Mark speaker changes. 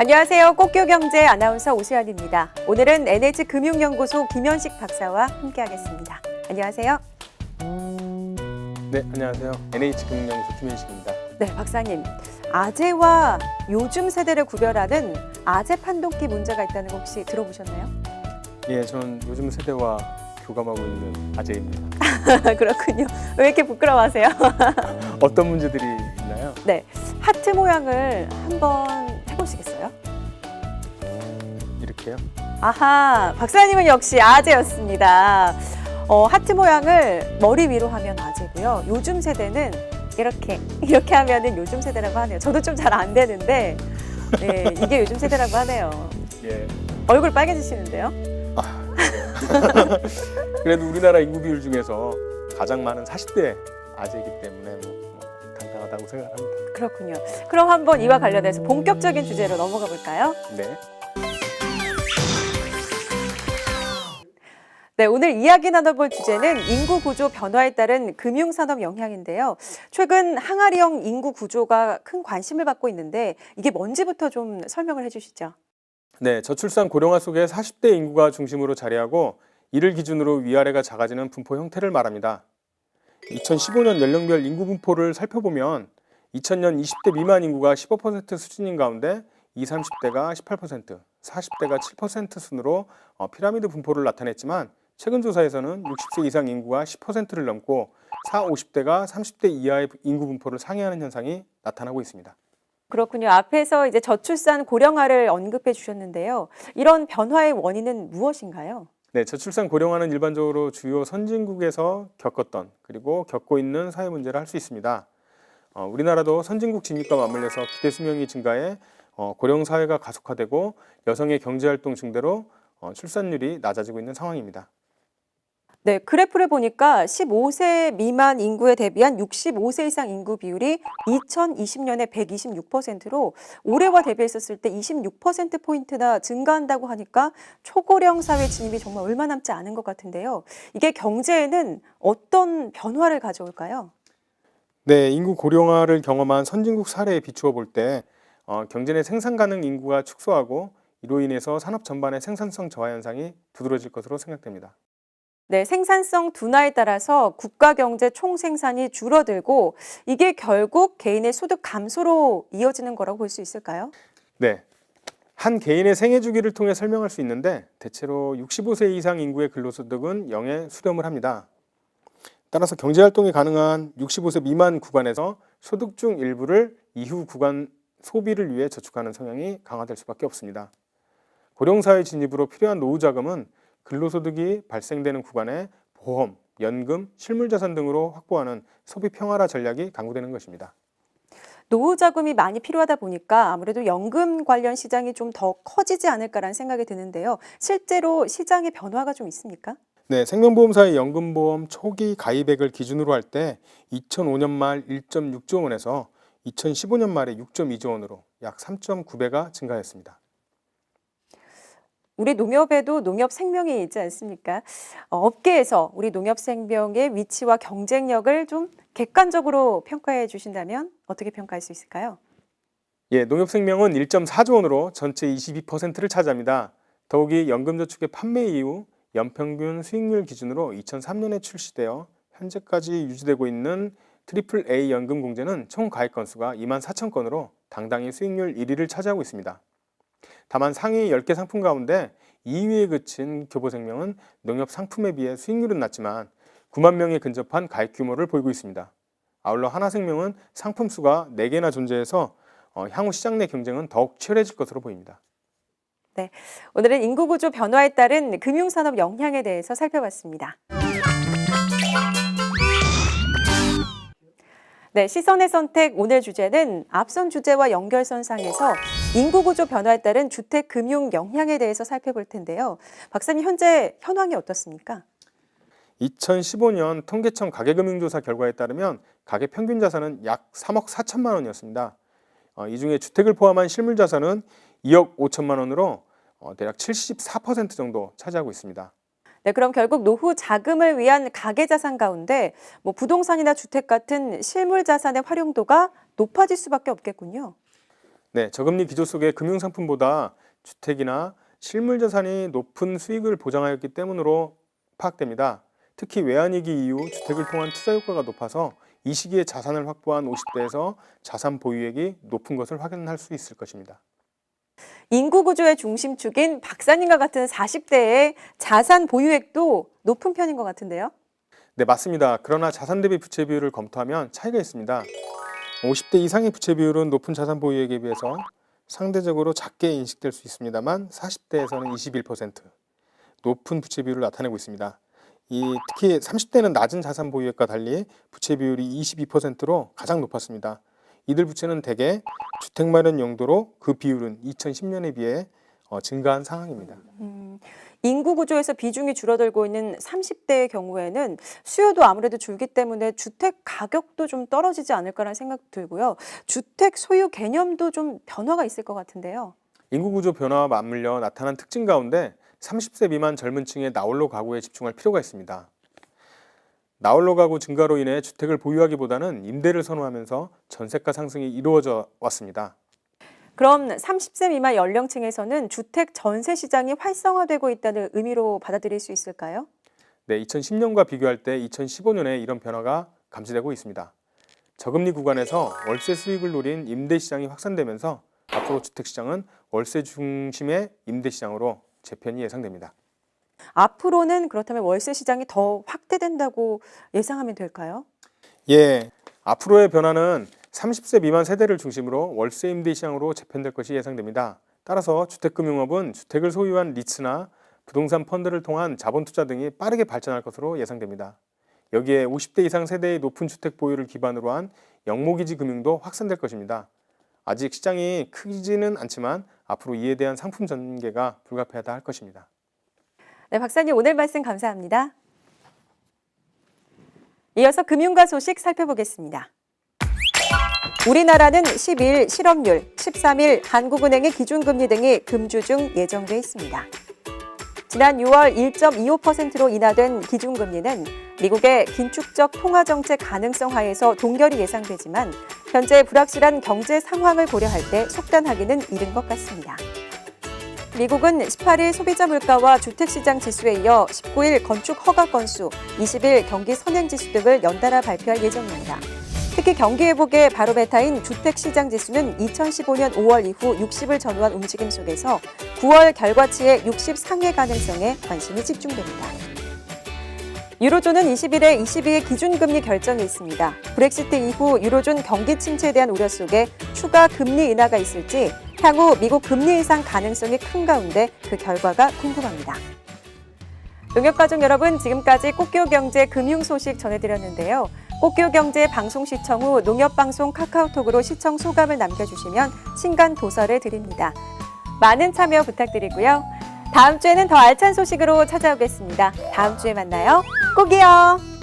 Speaker 1: 안녕하세요. 꽃교경제 아나운서 오수연입니다. 오늘은 NH금융연구소 김현식 박사와 함께하겠습니다. 안녕하세요.
Speaker 2: 네, 안녕하세요. NH금융연구소 김현식입니다.
Speaker 1: 네, 박사님. 아재와 요즘 세대를 구별하는 아재 판독기 문제가 있다는 거 혹시 들어보셨나요?
Speaker 2: 예, 저는 요즘 세대와 교감하고 있는 아재입니다.
Speaker 1: 그렇군요. 왜 이렇게 부끄러워하세요?
Speaker 2: 어떤 문제들이 있나요?
Speaker 1: 네, 하트 모양을 한번 해보시겠어요?
Speaker 2: 이렇게요?
Speaker 1: 아하, 박사님은 역시 아재였습니다. 하트 모양을 머리 위로 하면 아재고요. 요즘 세대는 이렇게 하면은 요즘 세대라고 하네요. 저도 좀 잘 안 되는데, 네, 이게 요즘 세대라고 하네요.
Speaker 2: 예.
Speaker 1: 얼굴 빨개지시는데요?
Speaker 2: 그래도 우리나라 인구 비율 중에서 가장 많은 40대 아재이기 때문에 당당하다고 생각합니다.
Speaker 1: 그렇군요. 그럼 한번 이와 관련해서 본격적인 주제로 넘어가 볼까요?
Speaker 2: 네.
Speaker 1: 네, 오늘 이야기 나눠볼 주제는 인구 구조 변화에 따른 금융산업 영향인데요. 최근 항아리형 인구 구조가 큰 관심을 받고 있는데 이게 뭔지부터 좀 설명을 해주시죠.
Speaker 2: 네, 저출산 고령화 속에 40대 인구가 중심으로 자리하고 이를 기준으로 위아래가 작아지는 분포 형태를 말합니다. 2015년 연령별 인구 분포를 살펴보면 2000년 20대 미만 인구가 15% 수준인 가운데 20, 30대가 18%, 40대가 7% 순으로 피라미드 분포를 나타냈지만 최근 조사에서는 60세 이상 인구가 10%를 넘고 40, 50대가 30대 이하의 인구 분포를 상회하는 현상이 나타나고 있습니다.
Speaker 1: 그렇군요. 앞에서 이제 저출산 고령화를 언급해 주셨는데요. 이런 변화의 원인은 무엇인가요?
Speaker 2: 네, 저출산 고령화는 일반적으로 주요 선진국에서 겪었던 그리고 겪고 있는 사회 문제를 할 수 있습니다. 우리나라도 선진국 진입과 맞물려서 기대 수명이 증가해 고령 사회가 가속화되고 여성의 경제활동 증대로 출산율이 낮아지고 있는 상황입니다.
Speaker 1: 네, 그래프를 보니까 15세 미만 인구에 대비한 65세 이상 인구 비율이 2020년에 126%로 올해와 대비했었을 때 26%포인트나 증가한다고 하니까 초고령 사회 진입이 정말 얼마 남지 않은 것 같은데요. 이게 경제에는 어떤 변화를 가져올까요?
Speaker 2: 네, 인구 고령화를 경험한 선진국 사례에 비추어 볼 때 경제 내 생산 가능 인구가 축소하고 이로 인해서 산업 전반의 생산성 저하 현상이 두드러질 것으로 생각됩니다.
Speaker 1: 네, 생산성 둔화에 따라서 국가 경제 총생산이 줄어들고 이게 결국 개인의 소득 감소로 이어지는 거라고 볼 수 있을까요?
Speaker 2: 네, 한 개인의 생애 주기를 통해 설명할 수 있는데 대체로 65세 이상 인구의 근로소득은 0에 수렴을 합니다. 따라서 경제활동이 가능한 65세 미만 구간에서 소득 중 일부를 이후 구간 소비를 위해 저축하는 성향이 강화될 수밖에 없습니다. 고령사회 진입으로 필요한 노후 자금은 근로소득이 발생되는 구간에 보험, 연금, 실물자산 등으로 확보하는 소비 평활화 전략이 강구되는 것입니다.
Speaker 1: 노후 자금이 많이 필요하다 보니까 아무래도 연금 관련 시장이 좀 더 커지지 않을까라는 생각이 드는데요. 실제로 시장의 변화가 좀 있습니까?
Speaker 2: 네, 생명보험사의 연금보험 초기 가입액을 기준으로 할 때 2005년 말 1.6조 원에서 2015년 말에 6.2조 원으로 약 3.9배가 증가했습니다.
Speaker 1: 우리 농협에도 농협생명이 있지 않습니까? 업계에서 우리 농협생명의 위치와 경쟁력을 좀 객관적으로 평가해 주신다면 어떻게 평가할 수 있을까요?
Speaker 2: 예, 농협생명은 1.4조 원으로 전체 22%를 차지합니다. 더욱이 연금저축의 판매 이후 연평균 수익률 기준으로 2003년에 출시되어 현재까지 유지되고 있는 트리플 A 연금 공제는 총 가입 건수가 2만 4천 건으로 당당히 수익률 1위를 차지하고 있습니다. 다만 상위 10개 상품 가운데 2위에 그친 교보생명은 농협 상품에 비해 수익률은 낮지만 9만 명에 근접한 가입 규모를 보이고 있습니다. 아울러 하나생명은 상품 수가 4개나 존재해서 향후 시장 내 경쟁은 더욱 치열해질 것으로 보입니다.
Speaker 1: 네, 오늘은 인구구조 변화에 따른 금융산업 영향에 대해서 살펴봤습니다. 네, 시선의 선택 오늘 주제는 앞선 주제와 연결선상에서 인구구조 변화에 따른 주택 금융 영향에 대해서 살펴볼 텐데요. 박사님, 현재 현황이 어떻습니까?
Speaker 2: 2015년 통계청 가계금융조사 결과에 따르면 가계 평균 자산은 약 3억 4천만 원이었습니다. 이 중에 주택을 포함한 실물자산은 2억 5천만 원으로 대략 74% 정도 차지하고 있습니다.
Speaker 1: 네, 그럼 결국 노후 자금을 위한 가계자산 가운데 부동산이나 주택 같은 실물 자산의 활용도가 높아질 수밖에 없겠군요.
Speaker 2: 네, 저금리 기조 속의 금융상품보다 주택이나 실물 자산이 높은 수익을 보장하였기 때문으로 파악됩니다. 특히 외환위기 이후 주택을 통한 투자 효과가 높아서 이 시기에 자산을 확보한 50대에서 자산 보유액이 높은 것을 확인할 수 있을 것입니다.
Speaker 1: 인구 구조의 중심축인 박사님과 같은 40대의 자산 보유액도 높은 편인 것 같은데요.
Speaker 2: 네, 맞습니다. 그러나 자산 대비 부채 비율을 검토하면 차이가 있습니다. 50대 이상의 부채 비율은 높은 자산 보유액에 비해서 상대적으로 작게 인식될 수 있습니다만 40대에서는 21% 높은 부채 비율을 나타내고 있습니다. 특히 30대는 낮은 자산 보유액과 달리 부채 비율이 22%로 가장 높았습니다. 이들 부채는 대개 주택 마련 용도로 그 비율은 2010년에 비해 증가한 상황입니다.
Speaker 1: 인구 구조에서 비중이 줄어들고 있는 30대의 경우에는 수요도 아무래도 줄기 때문에 주택 가격도 좀 떨어지지 않을까라는 생각 들고요. 주택 소유 개념도 좀 변화가 있을 것 같은데요.
Speaker 2: 인구 구조 변화와 맞물려 나타난 특징 가운데 30세 미만 젊은 층의 나홀로 가구에 집중할 필요가 있습니다. 나홀로 가구 증가로 인해 주택을 보유하기보다는 임대를 선호하면서 전세가 상승이 이루어져 왔습니다.
Speaker 1: 그럼 30세 미만 연령층에서는 주택 전세 시장이 활성화되고 있다는 의미로 받아들일 수 있을까요?
Speaker 2: 네, 2010년과 비교할 때 2015년에 이런 변화가 감지되고 있습니다. 저금리 구간에서 월세 수익을 노린 임대 시장이 확산되면서 앞으로 주택 시장은 월세 중심의 임대 시장으로 재편이 예상됩니다.
Speaker 1: 앞으로는 그렇다면 월세 시장이 더 확대된다고 예상하면 될까요?
Speaker 2: 예, 앞으로의 변화는 30세 미만 세대를 중심으로 월세 임대 시장으로 재편될 것이 예상됩니다. 따라서 주택금융업은 주택을 소유한 리츠나 부동산 펀드를 통한 자본 투자 등이 빠르게 발전할 것으로 예상됩니다. 여기에 50대 이상 세대의 높은 주택 보유를 기반으로 한 영모기지 금융도 확산될 것입니다. 아직 시장이 크지는 않지만 앞으로 이에 대한 상품 전개가 불가피하다 할 것입니다.
Speaker 1: 네, 박사님 오늘 말씀 감사합니다. 이어서 금융과 소식 살펴보겠습니다. 우리나라는 12일 실업률, 13일 한국은행의 기준금리 등이 금주 중 예정돼 있습니다. 지난 6월 1.25%로 인하된 기준금리는 미국의 긴축적 통화정책 가능성 하에서 동결이 예상되지만 현재 불확실한 경제 상황을 고려할 때 속단하기는 이른 것 같습니다. 미국은 18일 소비자 물가와 주택시장 지수에 이어 19일 건축 허가 건수, 20일 경기 선행지수 등을 연달아 발표할 예정입니다. 특히 경기회복의 바로메타인 주택시장 지수는 2015년 5월 이후 60을 전후한 움직임 속에서 9월 결과치의 60 상회 가능성에 관심이 집중됩니다. 유로존은 20일에 22의 기준금리 결정이 있습니다. 브렉시트 이후 유로존 경기 침체에 대한 우려 속에 추가 금리 인하가 있을지 향후 미국 금리 인상 가능성이 큰 가운데 그 결과가 궁금합니다. 농협가족 여러분, 지금까지 꽃교경제 금융 소식 전해드렸는데요. 꽃교경제 방송 시청 후 농협방송 카카오톡으로 시청 소감을 남겨주시면 신간 도서를 드립니다. 많은 참여 부탁드리고요. 다음 주에는 더 알찬 소식으로 찾아오겠습니다. 다음 주에 만나요. 꼭이요.